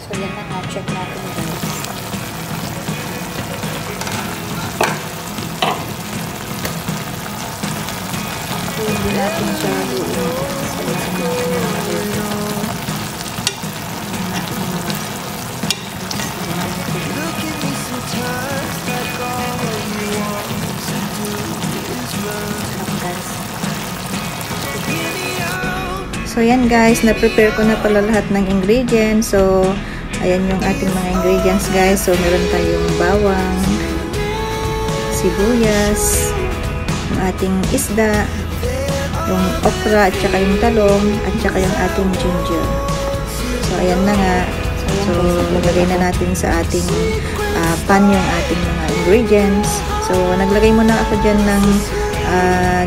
So, yan na nga. Check natin guys. So, hindi natin siya haluin. So, yan natin haluin. So, yan guys, na-prepare ko na pala lahat ng ingredients. So, ayan yung ating mga ingredients guys. So, meron tayong bawang, sibuyas, yung ating isda, yung okra, at saka yung talong, at saka yung ating ginger. So, ayan na nga. So, naglagay na natin sa ating pan yung ating mga ingredients. So, naglagay muna ako dyan ng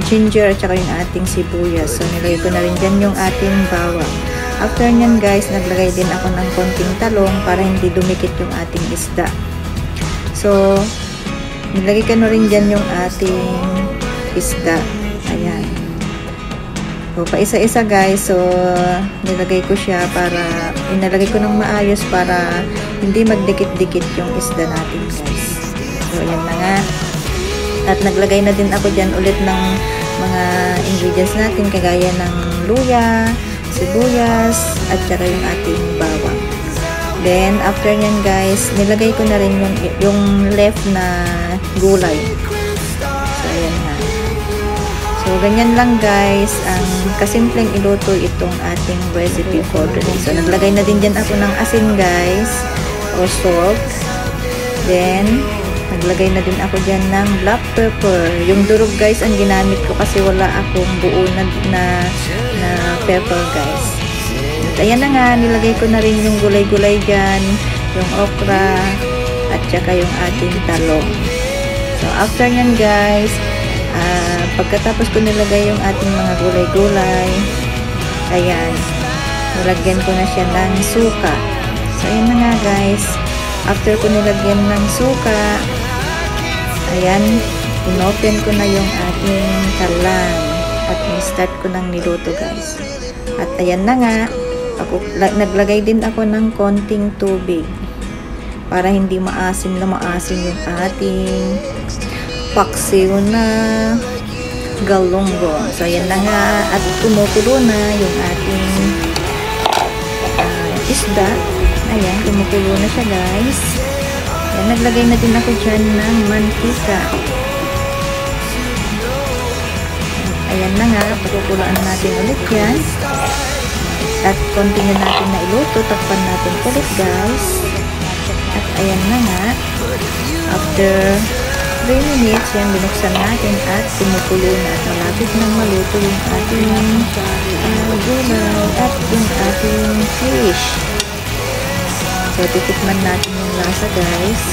ginger at saka yung ating sibuyas. So, nilagay ko na rin dyan yung ating bawang. After nyan guys, naglagay din ako ng konting talong para hindi dumikit yung ating isda. So, nilagay ko na rin dyan yung ating isda. Ayan. So, paisa-isa guys. So, nilagay ko siya para, inalagay ko ng maayos para hindi magdikit-dikit yung isda natin guys. So, ayan na nga. At naglagay na din ako dyan ulit ng mga ingredients natin kagaya ng luya, sibuyas, at saka yung ating bawang. Then, after nyan guys, nilagay ko na rin yung left na gulay. So, ayan na. So, ganyan lang guys, ang kasimpleng iluto itong ating recipe for today. So, naglagay na din dyan ako ng asin guys, o salt. Then, naglagay na din ako dyan ng black pepper. Yung durog guys ang ginamit ko kasi wala akong buo na pepper guys. At ayan na nga, nilagay ko na rin yung gulay-gulay dyan, yung okra, at saka yung ating talong. So after nyan guys, pagkatapos ko nilagay yung ating mga gulay-gulay, ayan, nilagyan ko na siya ng suka. So ayan na nga guys, after ko nilagyan ng suka, ayan, inopen ko na yung ating talang at start ko nang niluto guys. At ayan na nga, naglagay din ako ng konting tubig para hindi maasim na maasim yung ating paksiw na galunggong. So ayan na nga, at kumukulo na yung ating isda. Ayan, kumukulo na siya guys. Ayan, naglagay na din ako dyan ng mantika. Ayan na nga, pakukulaan natin ulit yan. At continue natin na iluto. Takpan natin ulit guys. At ayan na nga, after 3 minutes, yan, binuksan natin at kumukulo na. At malapit nang maluto yung ating gulay at yung ating fish. So, titikman natin yung lasa guys.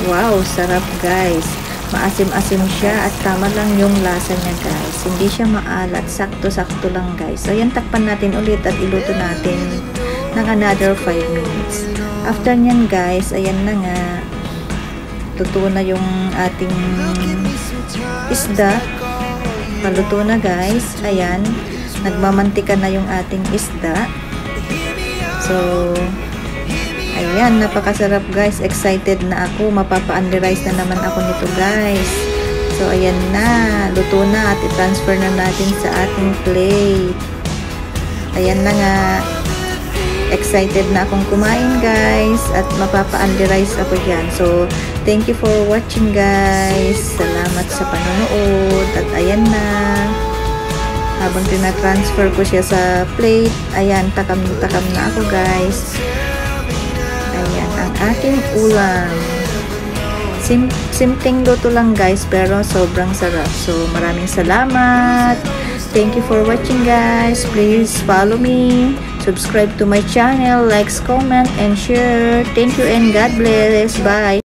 Wow, sarap guys. Maasim-asim siya at tama lang yung lasa niya guys. Hindi siya maalat. Sakto-sakto lang guys. So, yan, takpan natin ulit at iluto natin ng another 5 minutes. After nyan guys, ayan na nga. Luto na yung ating isda. Paluto na guys. Ayan. Nagmamantika na yung ating isda. So, ayan, napakasarap guys. Excited na ako. Mapapa-unli-rice na naman ako nito guys. So, ayan na. Luto na at i-transfer na natin sa ating plate. Ayan na nga. Excited na akong kumain guys. At mapapa-unli-rice ako dyan. So, thank you for watching guys. Salamat sa panonood. At ayan na. Habang tina-transfer ko siya sa plate, ayan, takam-takam na ako guys. Ayan, ang ating ulam. Simpleng luto lang guys, pero sobrang sarap. So, maraming salamat. Thank you for watching guys. Please follow me. Subscribe to my channel. Likes, comment, and share. Thank you and God bless. Bye.